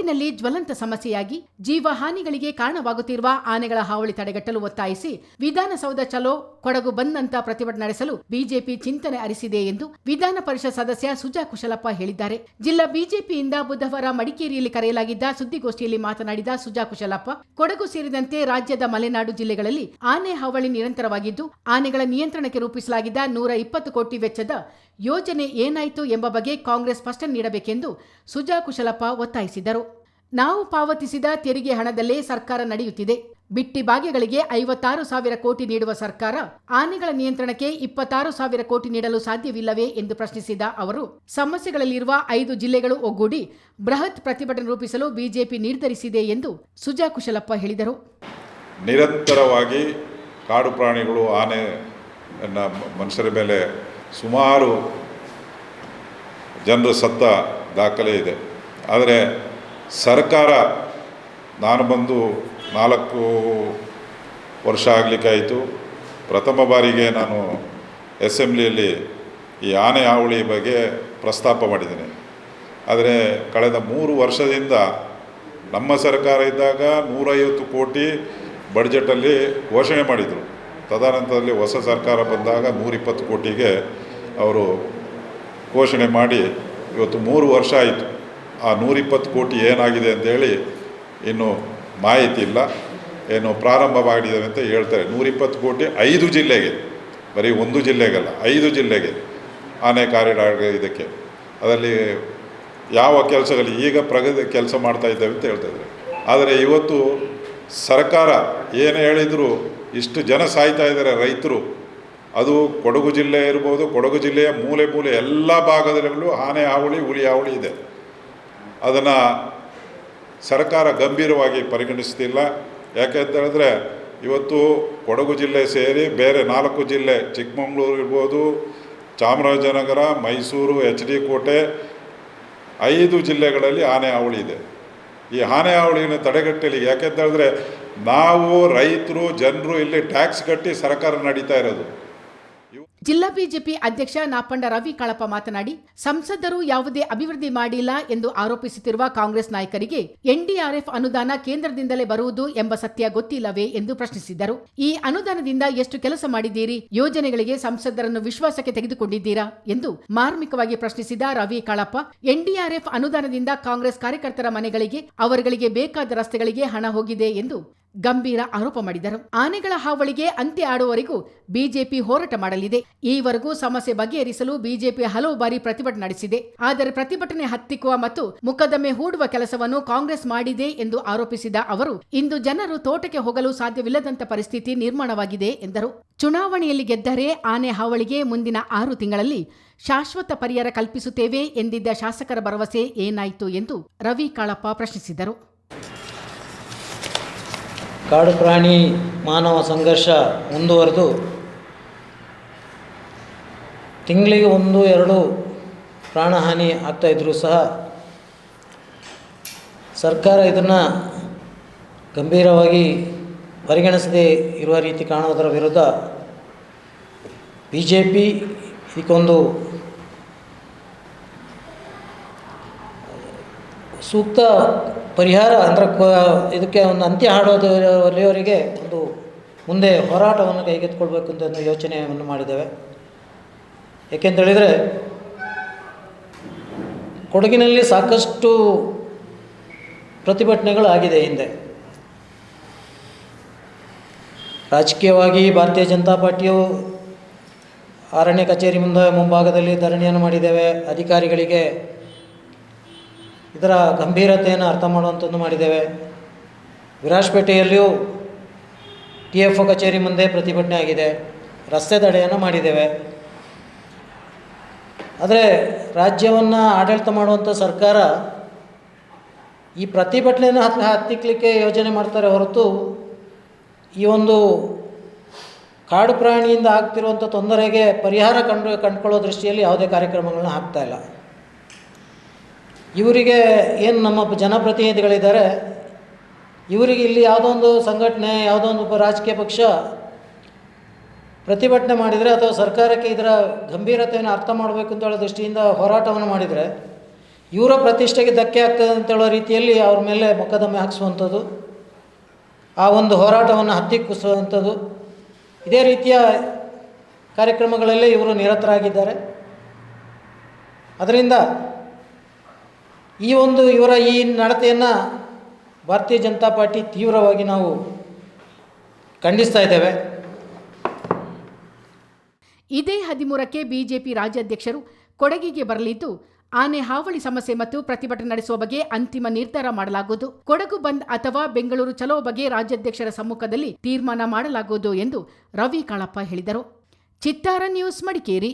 ಕೊಡಗಿನಲ್ಲಿ ಜ್ವಲಂತ ಸಮಸ್ಯೆಯಾಗಿ ಜೀವಹಾನಿಗಳಿಗೆ ಕಾರಣವಾಗುತ್ತಿರುವ ಆನೆಗಳ ಹಾವಳಿ ತಡೆಗಟ್ಟಲು ಒತ್ತಾಯಿಸಿ ವಿಧಾನಸೌಧ ಚಲೋ ಕೊಡಗು ಬಂದ್ ಅಂತ ಪ್ರತಿಭಟನೆ ನಡೆಸಲು ಬಿಜೆಪಿ ಚಿಂತನೆ ಅರಿಸಿದೆ ಎಂದು ವಿಧಾನ ಪರಿಷತ್ ಸದಸ್ಯ ಸುಜಾ ಕುಶಲಪ್ಪ ಹೇಳಿದ್ದಾರೆ. ಜಿಲ್ಲಾ ಬಿಜೆಪಿಯಿಂದ ಬುಧವಾರ ಮಡಿಕೇರಿಯಲ್ಲಿ ಕರೆಯಲಾಗಿದ್ದ ಸುದ್ದಿಗೋಷ್ಠಿಯಲ್ಲಿ ಮಾತನಾಡಿದ ಸುಜಾ ಕುಶಲಪ್ಪ, ಕೊಡಗು ಸೇರಿದಂತೆ ರಾಜ್ಯದ ಮಲೆನಾಡು ಜಿಲ್ಲೆಗಳಲ್ಲಿ ಆನೆ ಹಾವಳಿ ನಿರಂತರವಾಗಿದ್ದು, ಆನೆಗಳ ನಿಯಂತ್ರಣಕ್ಕೆ ರೂಪಿಸಲಾಗಿದ್ದ 120 ಕೋಟಿ ವೆಚ್ಚದ ಯೋಜನೆ ಏನಾಯಿತು ಎಂಬ ಬಗ್ಗೆ ಕಾಂಗ್ರೆಸ್ ಸ್ಪಷ್ಟನೆ ನೀಡಬೇಕೆಂದು ಸುಜಾ ಕುಶಲಪ್ಪ ಒತ್ತಾಯಿಸಿದರು. ನಾವು ಪಾವತಿಸಿದ ತೆರಿಗೆ ಹಣದಲ್ಲೇ ಸರ್ಕಾರ ನಡೆಯುತ್ತಿದೆ. ಬಿಟ್ಟಿ ಭಾಗ್ಯಗಳಿಗೆ 56,000 ಕೋಟಿ ನೀಡುವ ಸರ್ಕಾರ ಆನೆಗಳ ನಿಯಂತ್ರಣಕ್ಕೆ 26,000 ಕೋಟಿ ನೀಡಲು ಸಾಧ್ಯವಿಲ್ಲವೇ ಎಂದು ಪ್ರಶ್ನಿಸಿದ ಅವರು, ಸಮಸ್ಯೆಗಳಲ್ಲಿರುವ 5 ಜಿಲ್ಲೆಗಳು ಒಗ್ಗೂಡಿ ಬೃಹತ್ ಪ್ರತಿಭಟನೆ ರೂಪಿಸಲು ಬಿಜೆಪಿ ನಿರ್ಧರಿಸಿದೆ ಎಂದು ಸುಜಾ ಕುಶಲಪ್ಪ ಹೇಳಿದರು. ನಿರಂತರವಾಗಿ ಕಾಡು ಪ್ರಾಣಿಗಳು ಆನೆ ಮನುಷ್ಯರ ಮೇಲೆ ಸುಮಾರು ಜನರು ಸತ್ತ ದಾಖಲೆ ಇದೆ. ಆದರೆ ಸರ್ಕಾರ, ನಾನು ಬಂದು 4 ವರ್ಷ ಆಗಲಿಕ್ಕಾಯಿತು. ಪ್ರಥಮ ಬಾರಿಗೆ ನಾನು ಅಸೆಂಬ್ಲಿಯಲ್ಲಿ ಈ ಆನೆ ಹಾವಳಿ ಬಗ್ಗೆ ಪ್ರಸ್ತಾಪ ಮಾಡಿದ್ದೇನೆ. ಆದರೆ ಕಳೆದ 3 ವರ್ಷದಿಂದ ನಮ್ಮ ಸರ್ಕಾರ ಇದ್ದಾಗ 150 ಕೋಟಿ ಬಡ್ಜೆಟಲ್ಲಿ ಘೋಷಣೆ ಮಾಡಿದರು. ತದನಂತರದಲ್ಲಿ ಹೊಸ ಸರ್ಕಾರ ಬಂದಾಗ 120 ಕೋಟಿಗೆ ಅವರು ಘೋಷಣೆ ಮಾಡಿ ಇವತ್ತು 3 ವರ್ಷ ಆಯಿತು. ಆ 120 ಕೋಟಿ ಏನಾಗಿದೆ ಅಂತೇಳಿ ಇನ್ನೂ ಮಾಹಿತಿ ಇಲ್ಲ. ಏನು ಪ್ರಾರಂಭವಾಗಿದ್ದಾವೆ ಅಂತ ಹೇಳ್ತಾರೆ. 120 ಕೋಟಿ 5 ಜಿಲ್ಲೆಗೆ, ಬರೀ 1 ಜಿಲ್ಲೆಗಲ್ಲ, 5 ಜಿಲ್ಲೆಗೆ ಆನೆ ಕಾರಿಡಾರ್ ಇದಕ್ಕೆ. ಅದರಲ್ಲಿ ಯಾವ ಕೆಲಸಗಳು ಈಗ ಪ್ರಗತಿ ಕೆಲಸ ಮಾಡ್ತಾ ಇದ್ದೇವೆ ಅಂತ ಹೇಳ್ತಾಯಿದ್ದಾರೆ. ಆದರೆ ಇವತ್ತು ಸರ್ಕಾರ ಏನು ಹೇಳಿದರೂ ಇಷ್ಟು ಜನ ಸಾಯ್ತಾ ಇದ್ದಾರೆ ರೈತರು. ಅದು ಕೊಡಗು ಜಿಲ್ಲೆ ಇರ್ಬೋದು, ಕೊಡಗು ಜಿಲ್ಲೆಯ ಮೂಲೆ ಮೂಲೆ ಎಲ್ಲ ಭಾಗದಲ್ಲೂ ಆನೆ ಹಾವಳಿ, ಹುಲಿ ಹಾವಳಿ ಇದೆ. ಅದನ್ನು ಸರ್ಕಾರ ಗಂಭೀರವಾಗಿ ಪರಿಗಣಿಸ್ತಿಲ್ಲ. ಯಾಕೆಂತ ಹೇಳಿದ್ರೆ ಇವತ್ತು ಕೊಡಗು ಜಿಲ್ಲೆ ಸೇರಿ ಬೇರೆ 4 ಜಿಲ್ಲೆ, ಚಿಕ್ಕಮಗಳೂರು ಇರ್ಬೋದು, ಚಾಮರಾಜನಗರ, ಮೈಸೂರು, HD ಕೋಟೆ, 5 ಜಿಲ್ಲೆಗಳಲ್ಲಿ ಆನೆ ಹಾವಳಿ ಇದೆ. ಈ ಆನೆ ಹಾವಳಿಯನ್ನು ತಡೆಗಟ್ಟಲಿ. ಯಾಕೆಂತ ಹೇಳಿದ್ರೆ ನಾವು ರೈತರು, ಜನರು ಇಲ್ಲಿ ಟ್ಯಾಕ್ಸ್ ಕಟ್ಟಿ ಸರ್ಕಾರ ನಡೀತಾ ಇರೋದು. ಜಿಲ್ಲಾ ಬಿಜೆಪಿ ಅಧ್ಯಕ್ಷ ನಾಪಂಡ ರವಿ ಕಾಳಪ್ಪ ಮಾತನಾಡಿ, ಸಂಸದರು ಯಾವುದೇ ಅಭಿವೃದ್ಧಿ ಮಾಡಿಲ್ಲ ಎಂದು ಆರೋಪಿಸುತ್ತಿರುವ ಕಾಂಗ್ರೆಸ್ ನಾಯಕರಿಗೆ ಎನ್ಡಿಆರ್ಎಫ್ ಅನುದಾನ ಕೇಂದ್ರದಿಂದಲೇ ಬರುವುದು ಎಂಬ ಸತ್ಯ ಗೊತ್ತಿಲ್ಲವೇ ಎಂದು ಪ್ರಶ್ನಿಸಿದ್ದರು. ಈ ಅನುದಾನದಿಂದ ಎಷ್ಟು ಕೆಲಸ ಮಾಡಿದ್ದೀರಿ? ಯೋಜನೆಗಳಿಗೆ ಸಂಸದರನ್ನು ವಿಶ್ವಾಸಕ್ಕೆ ತೆಗೆದುಕೊಂಡಿದ್ದೀರಾ ಎಂದು ಮಾರ್ಮಿಕವಾಗಿ ಪ್ರಶ್ನಿಸಿದ ರವಿ ಕಾಳಪ್ಪ, ಎನ್ಡಿಆರ್ಎಫ್ ಅನುದಾನದಿಂದ ಕಾಂಗ್ರೆಸ್ ಕಾರ್ಯಕರ್ತರ ಮನೆಗಳಿಗೆ, ಅವರುಗಳಿಗೆ ಬೇಕಾದ ರಸ್ತೆಗಳಿಗೆ ಹಣ ಹೋಗಿದೆ ಎಂದು ಗಂಭೀರ ಆರೋಪ ಮಾಡಿದರು. ಆನೆಗಳ ಹಾವಳಿಗೆ ಅಂತ್ಯ ಆಡುವವರೆಗೂ ಬಿಜೆಪಿ ಹೋರಾಟ ಮಾಡಲಿದೆ. ಈವರೆಗೂ ಸಮಸ್ಯೆ ಬಗೆಹರಿಸಲು ಬಿಜೆಪಿ ಹಲವು ಬಾರಿ ಪ್ರತಿಭಟನೆ ನಡೆಸಿದೆ. ಆದರೆ ಪ್ರತಿಭಟನೆ ಹತ್ತಿಕ್ಕುವ ಮತ್ತು ಮುಖದಮೆ ಹೂಡುವ ಕೆಲಸವನ್ನು ಕಾಂಗ್ರೆಸ್ ಮಾಡಿದೆ ಎಂದು ಆರೋಪಿಸಿದ ಅವರು, ಇಂದು ಜನರು ತೋಟಕ್ಕೆ ಹೋಗಲು ಸಾಧ್ಯವಿಲ್ಲದಂತ ಪರಿಸ್ಥಿತಿ ನಿರ್ಮಾಣವಾಗಿದೆ ಎಂದರು. ಚುನಾವಣೆಯಲ್ಲಿ ಗೆದ್ದರೆ ಆನೆ ಹಾವಳಿಗೆ ಮುಂದಿನ 6 ತಿಂಗಳಲ್ಲಿ ಶಾಶ್ವತ ಪರಿಹಾರ ಕಲ್ಪಿಸುತ್ತೇವೆ ಎಂದಿದ್ದ ಶಾಸಕರ ಭರವಸೆ ಏನಾಯಿತು ಎಂದು ರವಿ ಕಾಳಪ್ಪ ಪ್ರಶ್ನಿಸಿದರು. ಕಾಡು ಪ್ರಾಣಿ ಮಾನವ ಸಂಘರ್ಷ ಮುಂದುವರೆದು ತಿಂಗಳಿಗೆ 1-2 ಪ್ರಾಣಹಾನಿ ಆಗ್ತಾಯಿದ್ರೂ ಸಹ ಸರ್ಕಾರ ಇದನ್ನು ಗಂಭೀರವಾಗಿ ಪರಿಗಣಿಸದೇ ಇರುವ ರೀತಿ ಕಾಣುವುದರ ವಿರುದ್ಧ ಬಿಜೆಪಿ ಇದಕ್ಕೊಂದು ಸೂಕ್ತ ಪರಿಹಾರ ಅಂದರೆ ಇದಕ್ಕೆ ಒಂದು ಅಂತ್ಯ ಹಾಡೋದವರೆಗೆ ಒಂದು ಮುಂದೆ ಹೋರಾಟವನ್ನು ಕೈಗೆತ್ತಿಕೊಳ್ಬೇಕು ಅಂತ ಒಂದು ಯೋಚನೆಯನ್ನು ಮಾಡಿದ್ದೇವೆ. ಏಕೆಂತೇಳಿದರೆ ಕೊಡಗಿನಲ್ಲಿ ಸಾಕಷ್ಟು ಪ್ರತಿಭಟನೆಗಳು ಆಗಿದೆ ಹಿಂದೆ. ರಾಜಕೀಯವಾಗಿ ಭಾರತೀಯ ಜನತಾ ಪಾರ್ಟಿಯು ಅರಣ್ಯ ಕಚೇರಿ ಮುಂಭಾಗದಲ್ಲಿ ಧರಣಿಯನ್ನು ಮಾಡಿದ್ದೇವೆ. ಅಧಿಕಾರಿಗಳಿಗೆ ಇದರ ಗಂಭೀರತೆಯನ್ನು ಅರ್ಥ ಮಾಡುವಂಥದ್ದು ಮಾಡಿದ್ದೇವೆ. ವಿರಾಜಪೇಟೆಯಲ್ಲಿಯೂ TFO ಕಚೇರಿ ಮುಂದೆ ಪ್ರತಿಭಟನೆ ಆಗಿದೆ, ರಸ್ತೆ ತಡೆಯನ್ನು ಮಾಡಿದ್ದೇವೆ. ಆದರೆ ರಾಜ್ಯವನ್ನು ಆಡಳಿತ ಮಾಡುವಂಥ ಸರ್ಕಾರ ಈ ಪ್ರತಿಭಟನೆಯನ್ನು ಹತ್ತಿಕ್ಕಲಿಕ್ಕೆ ಯೋಜನೆ ಮಾಡ್ತಾರೆ ಹೊರತು ಈ ಒಂದು ಕಾಡು ಪ್ರಾಣಿಯಿಂದ ಆಗ್ತಿರುವಂಥ ತೊಂದರೆಗೆ ಪರಿಹಾರ ಕಂಡುಕೊಳ್ಳೋ ದೃಷ್ಟಿಯಲ್ಲಿ ಯಾವುದೇ ಕಾರ್ಯಕ್ರಮಗಳನ್ನ ಹಾಕ್ತಾಯಿಲ್ಲ. ಇವರಿಗೆ ಏನು ನಮ್ಮ ಜನಪ್ರತಿನಿಧಿಗಳಿದ್ದಾರೆ, ಇವರಿಗೆ ಇಲ್ಲಿ ಯಾವುದೋ ಒಂದು ಸಂಘಟನೆ, ಯಾವುದೋ ಒಂದು ರಾಜಕೀಯ ಪಕ್ಷ ಪ್ರತಿಭಟನೆ ಮಾಡಿದರೆ ಅಥವಾ ಸರ್ಕಾರಕ್ಕೆ ಇದರ ಗಂಭೀರತೆಯನ್ನು ಅರ್ಥ ಮಾಡಬೇಕು ಅಂತ ಹೇಳೋ ದೃಷ್ಟಿಯಿಂದ ಹೋರಾಟವನ್ನು ಮಾಡಿದರೆ ಇವರ ಪ್ರತಿಷ್ಠೆಗೆ ಧಕ್ಕೆ ಆಗ್ತದೆ ಅಂತೇಳೋ ರೀತಿಯಲ್ಲಿ ಅವ್ರ ಮೇಲೆ ಮೊಕದ್ದಮೆ ಹಾಕಿಸುವಂಥದ್ದು, ಆ ಒಂದು ಹೋರಾಟವನ್ನು ಹತ್ತಿಕ್ಕಿಸುವಂಥದ್ದು, ಇದೇ ರೀತಿಯ ಕಾರ್ಯಕ್ರಮಗಳಲ್ಲೇ ಇವರು ನಿರತರಾಗಿದ್ದಾರೆ. ಅದರಿಂದ ಇವರ ಈ ನಡತೆಯನ್ನು ಭಾರತೀಯ ಜನತಾ ಪಾರ್ಟಿ ತೀವ್ರವಾಗಿ ನಾವು ಖಂಡಿಸ್ತಾ ಇದ್ದೇವೆ. ಇದೇ 13ಕ್ಕೆ ಬಿಜೆಪಿ ರಾಜ್ಯಾಧ್ಯಕ್ಷರು ಕೊಡಗಿಗೆ ಬರಲಿದ್ದು, ಆನೆ ಹಾವಳಿ ಸಮಸ್ಯೆ ಮತ್ತು ಪ್ರತಿಭಟನೆ ನಡೆಸುವ ಬಗ್ಗೆ ಅಂತಿಮ ನಿರ್ಧಾರ ಮಾಡಲಾಗುವುದು. ಕೊಡಗು ಬಂದ್ ಅಥವಾ ಬೆಂಗಳೂರು ಚಲೋ ಬಗ್ಗೆ ರಾಜ್ಯಾಧ್ಯಕ್ಷರ ಸಮ್ಮುಖದಲ್ಲಿ ತೀರ್ಮಾನ ಮಾಡಲಾಗುವುದು ಎಂದು ರವಿ ಕಾಳಪ್ಪ ಹೇಳಿದರು. ಚಿತ್ತಾರ ನ್ಯೂಸ್, ಮಡಿಕೇರಿ.